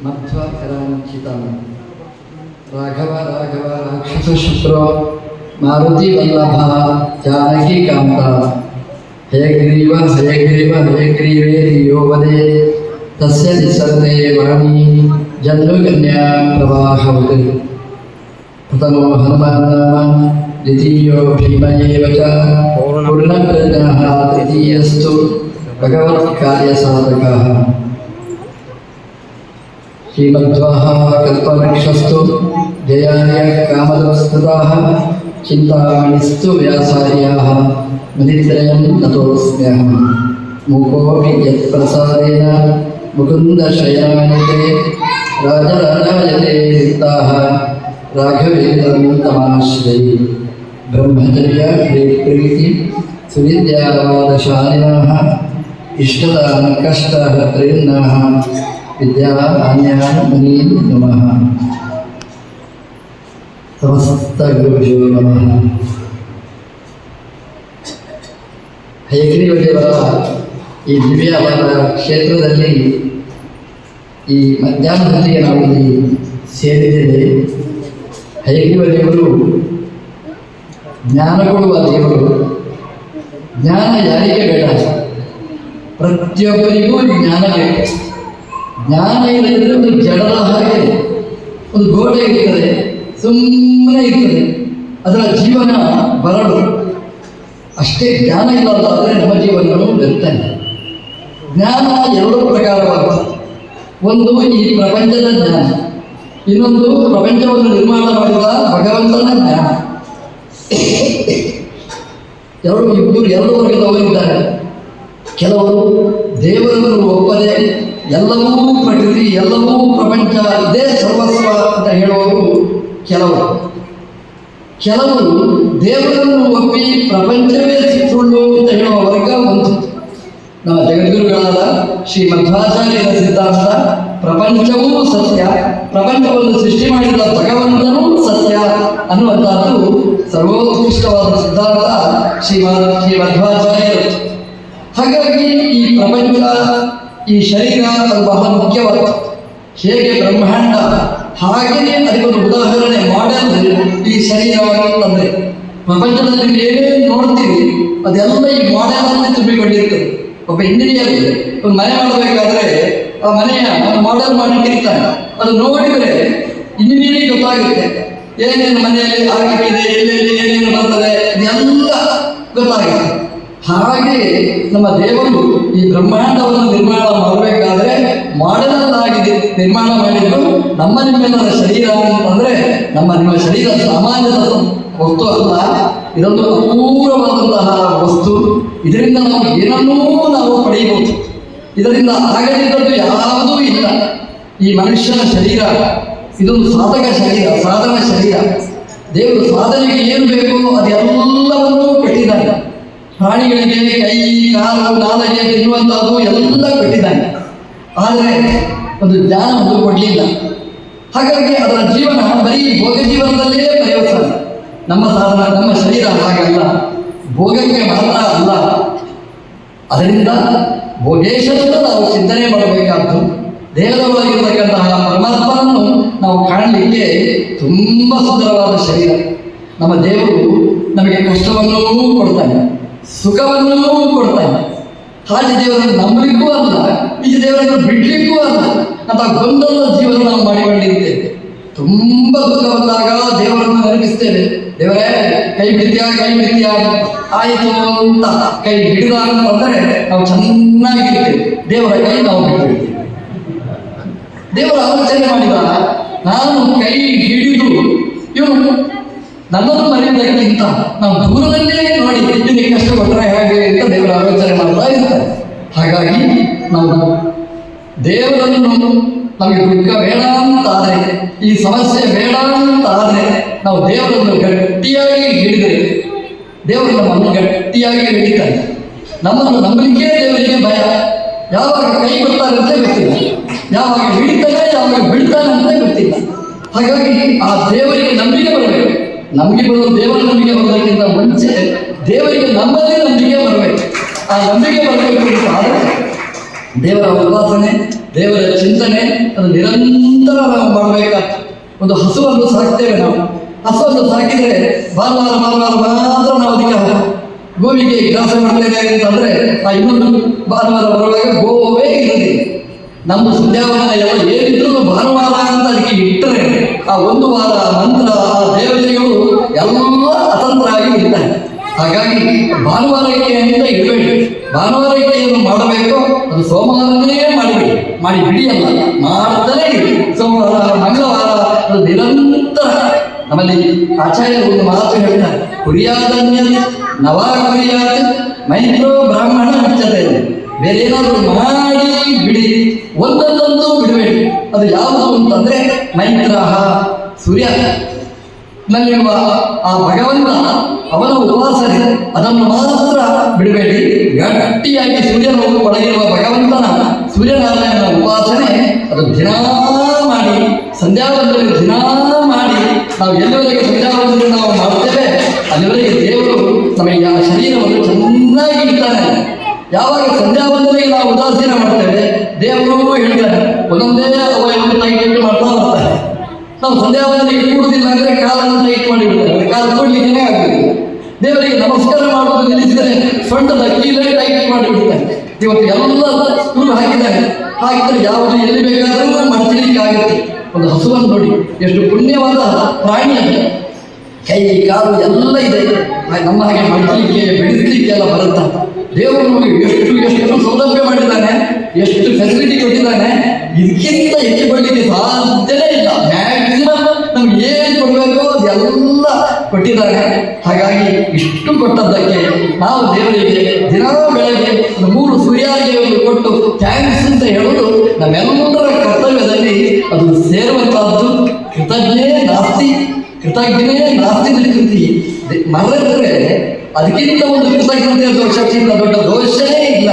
मध्वकराञ्चितं राघव राघव राक्षसशुक्रो मारुतिवल्लभः जानकीकान्ता हयग्रीव हयग्रीव हयग्रीवेति यो वदे तस्य निसरते वाणी जन्मकन्या प्रवाहवत् प्रथमो हनुमान् नाम द्वितीयो भीम एव च पूर्णप्रज्ञः तृतीयस्तु भगवत्कार्यसाधकः श्रीमध्वः कल्पवृक्षस्तु जयार्य कामदस्कृताः चिन्तामणिस्तु व्यासार्याः मुनित्रयं नतोऽस्म्यहं मूकोऽपि यत्प्रसादेन मुकुन्दशयनायते राजराजायते सिद्धाः राघवेन्द्रं तमाश्रये ब्रह्मचर्य प्रीति सुविद्यावादशालिनः इष्टदान् कष्टहत्रेन्नः विद्यामान्यान् मुनीन् नमः। ಸಮಸ್ತಗುರುಭ್ಯೋ ನಮಃ. ಹಯಗ್ರೀವ ದೇವರ ಈ ದಿವ್ಯವಾದ ಕ್ಷೇತ್ರದಲ್ಲಿ ಈ ಮಧ್ಯಾಹ್ನ ಹೊತ್ತಿಗೆ ನಾವು ಇಲ್ಲಿ ಸೇರಿದ್ದೇವೆ. ಹಯಗ್ರೀವ ದೇವರು ಜ್ಞಾನ ಕೊಡುವ ದೇವರು. ಜ್ಞಾನ ಯಾರಿಗೆ ಬೇಡ? ಪ್ರತಿಯೊಬ್ಬರಿಗೂ ಜ್ಞಾನ ಬೇಕು. ಜ್ಞಾನ ಇಲ್ಲದಿದ್ದರೆ ಒಂದು ಜಡದ ಹಾಗೆ ಒಂದು ಗೋಡೆ ಇರ್ತದೆ, ಸುಮ್ಮನೆ ಇರ್ತದೆ, ಅದರ ಜೀವನ ಬರಡು. ಅಷ್ಟೇ ಜ್ಞಾನ ಇಲ್ಲದಾದರೆ ನಮ್ಮ ಜೀವನವು ವ್ಯರ್ಥನೆ. ಜ್ಞಾನ ಎರಡು ಪ್ರಕಾರವಾಗ್ತದೆ. ಒಂದು ಈ ಪ್ರಪಂಚದ ಜ್ಞಾನ, ಇನ್ನೊಂದು ಪ್ರಪಂಚವನ್ನು ನಿರ್ಮಾಣ ಮಾಡಿದ ಭಗವಂತನ ಜ್ಞಾನ. ಎರಡು ವರ್ಗದವರಿದ್ದಾರೆ. ಕೆಲವರು ದೇವರನ್ನು ಒಪ್ಪದೆ ಎಲ್ಲವೂ ಪ್ರಕೃತಿ, ಎಲ್ಲವೂ ಪ್ರಪಂಚ, ಇದೇ ಸರ್ವಸ್ವ ಅಂತ ಹೇಳುವವರು ಕೆಲವರು. ದೇವರನ್ನು ಒಪ್ಪಿ ಪ್ರಪಂಚವೇ ಸುಳ್ಳು ಅಂತ ಹೇಳುವ ವರ್ಗ ಒಂದು. ನಮ್ಮ ಜಗದ್ಗುರುಗಳಾದ ಶ್ರೀ ಮಧ್ವಾಚಾರ್ಯರ ಸಿದ್ಧಾಂತ ಪ್ರಪಂಚವೂ ಸತ್ಯ, ಪ್ರಪಂಚವನ್ನು ಸೃಷ್ಟಿ ಮಾಡಿದ ಭಗವಂತನೂ ಸತ್ಯ ಅನ್ನುವಂಥದ್ದು ಸರ್ವೋತ್ಕೃಷ್ಟವಾದ ಸಿದ್ಧಾಂತ ಶ್ರೀ ಮಧ್ವಾಚಾರ್ಯರು. ಹಾಗಾಗಿ ಈ ಪ್ರಪಂಚ, ಈ ಶರೀರ ಅದು ಬಹಳ ಮುಖ್ಯವಾದ. ಹೇಗೆ ಬ್ರಹ್ಮಾಂಡ, ಹಾಗೆಯೇ ಅದಕ್ಕೊಂದು ಉದಾಹರಣೆ ಮಾಡೆಲ್ ಈ ಶರೀರ ಅಂತಂದರೆ, ಪ್ರಪಂಚದಲ್ಲಿ ಏನೇನು ನೋಡ್ತೀವಿ ಅದೆಲ್ಲ ಈ ಮಾಡೆಲಲ್ಲಿ ತುಂಬಿಕೊಂಡಿರ್ತದೆ. ಒಬ್ಬ ಇಂಜಿನಿಯರ್ ಒಂದು ಮನೆ ಮಾಡಬೇಕಾದ್ರೆ ಆ ಮನೆಯ ಮಾಡೆಲ್ ಮಾಡಿಟ್ಟಿರ್ತಾನೆ. ಅದು ನೋಡಿದರೆ ಇಂಜಿನಿಯರಿಂಗ್ ಗೊತ್ತಾಗುತ್ತೆ, ಏನೇನು ಮನೆಯಲ್ಲಿ ಆಗಬೇಕಿದೆ, ಎಲ್ಲೆಲ್ಲಿ ಏನೇನು ಬರ್ತದೆ ಇದೆಲ್ಲ ಗೊತ್ತಾಗುತ್ತೆ. ಹಾಗೆ ನಮ್ಮ ದೇವರು ಈ ಬ್ರಹ್ಮಾಂಡವನ್ನು ನಿರ್ಮಾಣ ಮಾಡಬೇಕಾದ್ರೆ ಮಾಡೆಲನ್ನಾಗಿ ನಿರ್ಮಾಣ ಮಾಡಿದ್ದು ನಮ್ಮ ನಿಮ್ಮೆಲ್ಲರ ಶರೀರ ಅಂತಂದರೆ, ನಿಮ್ಮ ಶರೀರ ಸಾಮಾನ್ಯದ ವಸ್ತು ಅಲ್ಲ, ಇದೊಂದು ಅಪೂರ್ವವಾದಂತಹ ವಸ್ತು. ಇದರಿಂದ ನಾವು ಏನನ್ನೂ ನಾವು ಪಡೆಯಬಹುದು. ಇದರಿಂದ ಆಗದಿದ್ದದ್ದು ಯಾವುದೂ ಇಲ್ಲ. ಈ ಮನುಷ್ಯನ ಶರೀರ ಇದೊಂದು ಸಾಧಕ ಶರೀರ, ಸಾಧನ ಶರೀರ. ದೇವರು ಸಾಧನೆಗೆ ಏನು ಬೇಕೋ ಅದೆಲ್ಲವನ್ನೂ ಕಟ್ಟಿದ್ದಾನೆ. ಪ್ರಾಣಿಗಳಿಗೆ ಕೈ, ಕಾಲು, ನಾಲಿಗೆ ತಿನ್ನುವಂಥದ್ದು ಎಲ್ಲ ಕೊಟ್ಟಿದ್ದಾನೆ. ಆದರೆ ಒಂದು ಜ್ಞಾನ ಒಂದು ಕೊಡಲಿಲ್ಲ. ಹಾಗಾಗಿ ಅದರ ಜೀವನ ಬರೀ ಭೋಗ ಜೀವನದಲ್ಲೇ ಪರ್ಯವಸಾನ. ನಮ್ಮ ಸಾಧನ, ನಮ್ಮ ಶರೀರ ಹಾಗಲ್ಲ, ಭೋಗಕ್ಕೆ ಮಾತ್ರ ಅಲ್ಲ. ಅದರಿಂದ ಭೋಗೇಶ್ವರನ್ನು ನಾವು ಚಿಂತನೆ ಮಾಡಬೇಕಾದ್ದು. ದೇಹದೊಳಗಿರತಕ್ಕಂತಹ ಪರಮಾತ್ಮನನ್ನು ನಾವು ಕಾಣಲಿಕ್ಕೆ ತುಂಬ ಸುಂದರವಾದ ಶರೀರ. ನಮ್ಮ ದೇವರು ನಮಗೆ ಕಷ್ಟವನ್ನೂ ಕೊಡ್ತಾನೆ, ಸುಖವನ್ನೂ ಕೊಡ್ತಾನೆ. ಹಾಗೆ ದೇವರನ್ನು ನಂಬಲಿಕ್ಕೂ ಅಲ್ಲ, ಈ ದೇವರನ್ನು ಬಿಡಲಿಕ್ಕೂ ಅಲ್ಲ ಅಂತ ಗೊಂದಲದ ಜೀವನ ನಾವು ಮಾಡಿಕೊಂಡಿರ್ತೇವೆ. ತುಂಬ ದುಃಖ ಬಂದಾಗ ದೇವರನ್ನು ನೆನಪಿಸ್ತೇವೆ. ದೇವರೇ ಕೈ ಬಿಡ್ತೀಯಾ, ಕೈ ಬಿಡ್ತೀಯಾ, ಆಯಿತು ಅಂತ ಕೈ ಹಿಡಿದ ಅಂತಂದರೆ ನಾವು ಚೆನ್ನಾಗಿರ್ತೇವೆ. ದೇವರ ಕೈ ನಾವು ಬಿಡ್ತೀವಿ. ದೇವರ ಆಲೋಚನೆ ಮಾಡಿದ, ನಾನು ಕೈ ಹಿಡಿದು ಇವನು ನನ್ನನ್ನು ಮರೆಯುವುದಕ್ಕಿಂತ ನಾವು ದೂರದಲ್ಲೇ ನೋಡಿ ನಿಮಗೆ ಕಷ್ಟ ಕೊಟ್ಟರೆ ಹೇಗೆ ಅಂತ ದೇವರ ಆಲೋಚನೆ ಮಾಡ್ತಾ ಇರ್ತಾರೆ. ಹಾಗಾಗಿ ನಾವು ದೇವರನ್ನು, ನಮಗೆ ದುಃಖ ಬೇಡ ಅಂತಾದರೆ, ಈ ಸಮಸ್ಯೆ ಬೇಡ ಅಂತಾದರೆ ನಾವು ದೇವರನ್ನು ಗಟ್ಟಿಯಾಗಿ ಹಿಡಿದರೆ ದೇವರು ನಮ್ಮನ್ನು ಗಟ್ಟಿಯಾಗಿ ಹಿಡಿತಾನೆ. ನಮ್ಮನ್ನು ನಂಬಲಿಕ್ಕೆ ದೇವರಿಗೆ ಭಯ. ಯಾವಾಗ ಕೈ ಕೊಡ್ತಾರೆ ಅಂತ ಗೊತ್ತಿಲ್ಲ, ಯಾವಾಗ ಹಿಡಿತಾನೆ, ಯಾವಾಗ ಬಿಡ್ತಾನೆ ಅಂತ ಗೊತ್ತಿಲ್ಲ. ಹಾಗಾಗಿ ಆ ದೇವರಿಗೆ ನಂಬಿಕೆ ಬರಬೇಕು. ನಮಗೆ ಬರೋ ದೇವರ ನಂಬಿಕೆ ಬರೋದಕ್ಕಿಂತ ಮುಂಚೆ ದೇವರಿಗೆ ನಮ್ಮದೇ ನಂಬಿಕೆ ಬರಬೇಕು. ಆ ನಂಬಿಕೆ ಬರಬೇಕು ಅಂತ ಆದರೆ ದೇವರ ಉಪಾಸನೆ, ದೇವರ ಚಿಂತನೆ ಅದು ನಿರಂತರ ನಾವು ಮಾಡಬೇಕಾಗ್ತದೆ. ಒಂದು ಹಸುವನ್ನು ಸಾಕ್ತೇವೆ ನಾವು, ಹಸುವನ್ನು ಸಾಕಿದರೆ ಭಾನುವಾರ ಮಾತ್ರ ನಾವು ಅದಕ್ಕೆ ಗೋವಿಗೆ ಗ್ರಾಸ ಮಾಡ್ತೇವೆ ಅಂತಂದರೆ ಆ ಇನ್ನೊಂದು ಭಾನುವಾರ ಬರುವಾಗ ಗೋವೇ ಇರಲಿ. ನಮ್ಮ ಸಂಧ್ಯಾವನ ಎಲ್ಲ ಏನಿದ್ರು ಭಾನುವಾರ ಅಂತ ಅದಕ್ಕೆ ಇಟ್ಟರೆ ಆ ಒಂದು ವಾರ ನಂತರ ಆ ದೇವತೆಗಳು ಎಲ್ಲ ಅತಂತ್ರ ಆಗಿ ಇರ್ತಾರೆ. ಹಾಗಾಗಿ ಭಾನುವಾರಕ್ಕೆ ಅಂತ ಇಡಬೇಡಿ. ಭಾನುವಾರಕ್ಕೆ ಏನು ಮಾಡಬೇಕು ಅದು ಸೋಮವಾರನೇ ಮಾಡಿ ಬಿಡಿಯಲ್ಲ, ಮಾಡ್ತಾನೆ ಇರಿ. ಸೋಮವಾರ ಮಂಗಳವಾರ ಅದು ನಿರಂತರ. ನಮ್ಮಲ್ಲಿ ಆಚಾರ್ಯರು ಒಂದು ಮಾತು ಹೇಳ್ತಾರೆ, ಕುರಿಯಾದನ್ಯ ನವಾ ಕುರಿಯಾದ ಮೈತ್ರೋ ಬ್ರಾಹ್ಮಣ ಮುಚ್ಚತೆ. ಬೇರೆ ಏನಾದರೂ ಮಾಡಿ ಬಿಡಿ, ಒಂದೊಂದೊಂದು ಬಿಡಬೇಡಿ. ಅದು ಯಾವುದು ಅಂತಂದ್ರೆ ಮೈತ್ರಾಹ ಸೂರ್ಯ ನಲ್ಲಿರುವ ಆ ಭಗವಂತ ಅವನ ಉಪಾಸನೆ ಅದನ್ನು ಮಾತ್ರ ಬಿಡಬೇಡಿ. ಗಟ್ಟಿಯಾಗಿ ಸೂರ್ಯನ ಒಳಗಿರುವ ಭಗವಂತನ ಸೂರ್ಯನಾರಾಯಣನ ಉಪಾಸನೆ ಅದು ದಿನ ಮಾಡಿ, ಸಂಧ್ಯಾವಂದನೆ ದಿನ ಮಾಡಿ. ನಾವು ಎಲ್ಲಿವರೆಗೆ ಸಂಧ್ಯಾವಂದನೆ ನಾವು ಮಾಡ್ತೇವೆ ಅಲ್ಲಿವರೆಗೆ ದೇವರು ನಮಗೆ ಆ ಶರೀರವನ್ನು ಚೆನ್ನಾಗಿ ಇಡ್ತಾನೆ. ಯಾವಾಗ ಸಂಧ್ಯಾವಂದನೆಗೆ ನಾವು ಉದಾಸೀನ ಮಾಡ್ತೇವೆ ದೇವರು ಹೇಳ್ತಾರೆ ಒಂದೊಂದೇ ಅವಯನ್ನು ಟೈಟ್ ಮಾಡ್ತಾ ಬರ್ತಾರೆ. ನಾವು ಸಂಧ್ಯಾವಂದನೆಗೆ ಕೂಡುದಿಲ್ಲ ಅಂದರೆ ಕಾಲನ್ನು ಟೈಟ್ ಮಾಡಿ ಬಿಡ್ತಾರೆ, ಕಾಲು ಕೂಡಲಿಕ್ಕೆ ಆಗಬೇಕು. ದೇವರಿಗೆ ನಮಸ್ಕಾರ ಮಾಡುವುದು ನಿಲ್ಲಿಸಿದರೆ ಸೊಂಟದ ಕೀಲೇ ಟೈಟ್ ಮಾಡಿಬಿಡ್ತಾರೆ. ಇವತ್ತು ಎಲ್ಲ ಸ್ಕೂಲ್ ಹಾಕಿದರೆ ಯಾವುದು ಎಲ್ಲಿ ಬೇಕಾದರೂ ಮಡಚಲಿಕ್ಕೆ ಆಗುತ್ತೆ. ಒಂದು ಹಸುವನ್ನು ನೋಡಿ, ಎಷ್ಟು ಪುಣ್ಯವಾದ ಪ್ರಾಣಿ ಅದು. ಕೈ ಕಾಲು ಎಲ್ಲ ಇದೆ, ನಮ್ಮ ಹಾಗೆ ಮಡಚಲಿಕ್ಕೆ ಬೆಳೆಸಲಿಕ್ಕೆ ಎಲ್ಲ ಬರುತ್ತ. ದೇವರು ಎಷ್ಟು ಸೌಲಭ್ಯ ಮಾಡಿದ್ದಾನೆ, ಎಷ್ಟು ಫೆಸಿಲಿಟಿ ಕೊಟ್ಟಿದ್ದಾನೆ. ಇದಕ್ಕಿಂತ ಹೆಚ್ಚು ಕೊಡಲಿಕ್ಕೆ ಸಾಧ್ಯನೇ ಇಲ್ಲ. ಮ್ಯಾಕ್ಸಿಮಮ್ ನಮ್ಗೆ ಏನು ಕೊಡಬೇಕು ಅದೆಲ್ಲ ಕೊಟ್ಟಿದ್ದಾನೆ. ಹಾಗಾಗಿ ಇಷ್ಟು ಕೊಟ್ಟದ್ದಕ್ಕೆ ನಾವು ದೇವರಿಗೆ ದಿನ ಬೆಳಗ್ಗೆ 3 ಸೂರ್ಯಾರ್ಘ್ಯವನ್ನು ಕೊಟ್ಟು ಥ್ಯಾಂಕ್ಸ್ ಅಂತ ಹೇಳೋದು ನಮ್ಮೆಲ್ಲರ ಕರ್ತವ್ಯದಲ್ಲಿ ಅದು ಸೇರುವಂತಹದ್ದು. ಕೃತಜ್ಞೇ ನಾಸ್ತಿ ಕೃತಿ ಮರೆತರೆ ಅದಕ್ಕಿಂತ ಒಂದು ಕೃತಜ್ಞತೆ ದೋಷಕ್ಕಿಂತ ದೊಡ್ಡ ದೋಷನೇ ಇಲ್ಲ.